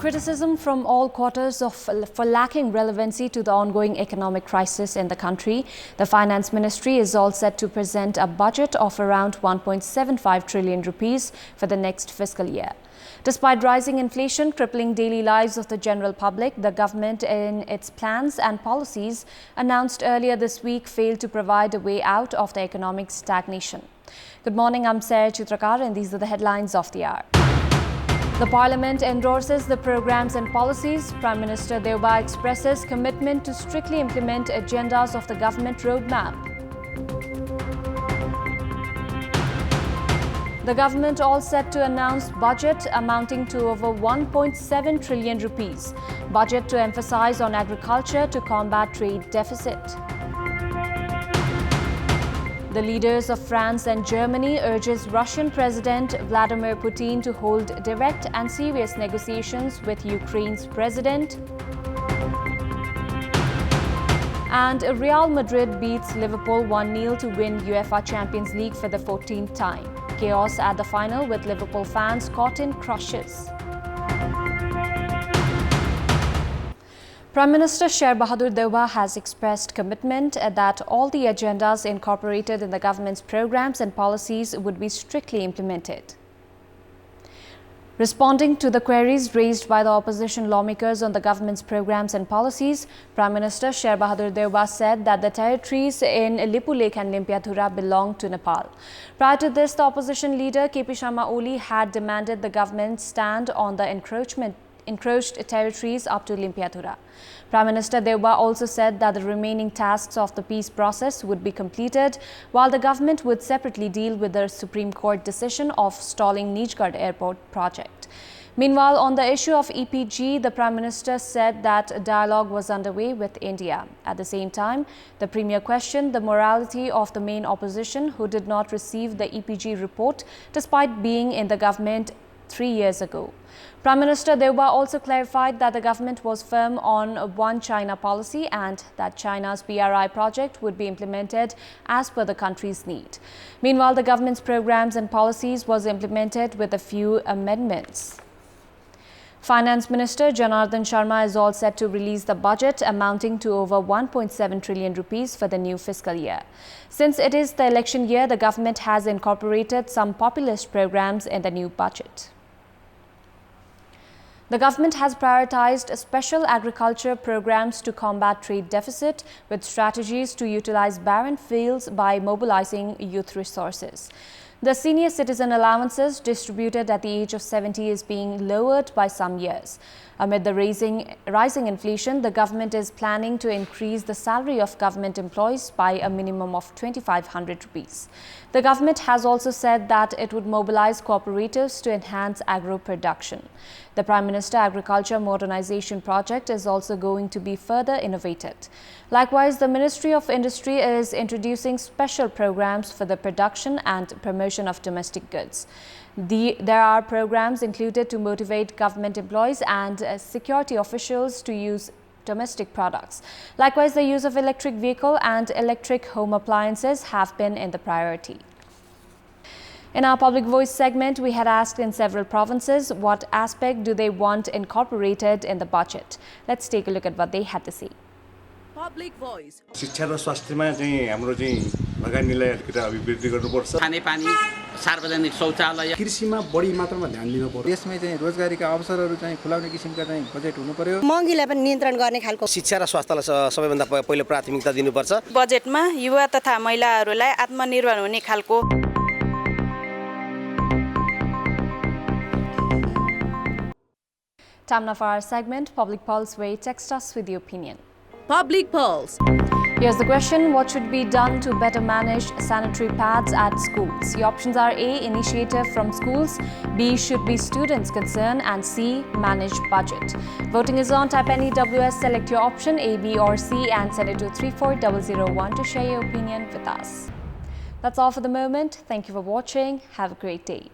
Criticism from all quarters for lacking relevancy to the ongoing economic crisis in the country. The Finance Ministry is all set to present a budget of around 1.75 trillion rupees for the next fiscal year. Despite rising inflation crippling daily lives of the general public, the government in its plans and policies announced earlier this week failed to provide a way out of the economic stagnation. Good morning, I'm Chitrakar and these are the headlines of the hour. The Parliament endorses the programs and policies. Prime Minister Deuba expresses commitment to strictly implement agendas of the government roadmap. The government all set to announce budget amounting to over 1.7 trillion rupees. Budget to emphasize on agriculture to combat trade deficit. The leaders of France and Germany urges Russian President Vladimir Putin to hold direct and serious negotiations with Ukraine's president. And Real Madrid beats Liverpool 1-0 to win UEFA Champions League for the 14th time. Chaos at the final with Liverpool fans caught in crushes. Prime Minister Sher Bahadur Deuba has expressed commitment that all the agendas incorporated in the government's programs and policies would be strictly implemented. Responding to the queries raised by the opposition lawmakers on the government's programs and policies, Prime Minister Sher Bahadur Deuba said that the territories in Lipu Lake and Limpiathura belong to Nepal. Prior to this, the opposition leader KP Sharma Oli had demanded the government stand on the encroached territories up to Limpiathura. Prime Minister Deuba also said that the remaining tasks of the peace process would be completed, while the government would separately deal with the Supreme Court decision of stalling Nijgarh Airport project. Meanwhile, on the issue of EPG, the Prime Minister said that a dialogue was underway with India. At the same time, the Premier questioned the morality of the main opposition who did not receive the EPG report despite being in the government 3 years ago. Prime Minister Deuba also clarified that the government was firm on One China policy and that China's BRI project would be implemented as per the country's need. Meanwhile, the government's programs and policies was implemented with a few amendments. Finance Minister Janardhan Sharma is all set to release the budget amounting to over 1.7 trillion rupees for the new fiscal year. Since it is the election year, the government has incorporated some populist programs in the new budget. The government has prioritized special agriculture programs to combat trade deficit with strategies to utilize barren fields by mobilizing youth resources. The senior citizen allowances distributed at the age of 70 is being lowered by some years. Amid the rising inflation, the government is planning to increase the salary of government employees by a minimum of 2,500 rupees. The government has also said that it would mobilize cooperatives to enhance agro production. The Prime Minister Agriculture Modernization Project is also going to be further innovated. Likewise, the Ministry of Industry is introducing special programs for the production and promotion of domestic goods. There are programs included to motivate government employees and security officials to use domestic products. Likewise, the use of electric vehicle and electric home appliances have been in the priority. In our Public Voice segment, we had asked in several provinces what aspect do they want incorporated in the budget. Let's take a look at what they had to say. Public Voice. शिक्षा र स्वास्थ्यमा चाहिँ हाम्रो चाहिँ लगानीलाई अलिकति अभिवृद्धि गर्नुपर्छ खानेपानी सार्वजनिक शौचालय कृषिमा बढी मात्रामा ध्यान दिनु पर्यो देशमै चाहिँ रोजगारीका अवसरहरू चाहिँ खुलाउने किसिमका चाहिँ बजेट हुनु पर्यो महँगीलाई पनि नियन्त्रण गर्ने खालको शिक्षा र स्वास्थ्यलाई सबैभन्दा पहिलो प्राथमिकता दिनुपर्छ बजेटमा युवा तथा महिलाहरूलाई आत्मनिर्भर हुने खालको Time now for our segment, Public Pulse, where you text us with your opinion. Public Pulse. Here's the question: what should be done to better manage sanitary pads at schools? The options are A, initiative from schools, B, should be students' concern, and C, manage budget. Voting is on. Type any WS, select your option A, B or C and send it to 34001 to share your opinion with us. That's all for the moment. Thank you for watching. Have a great day.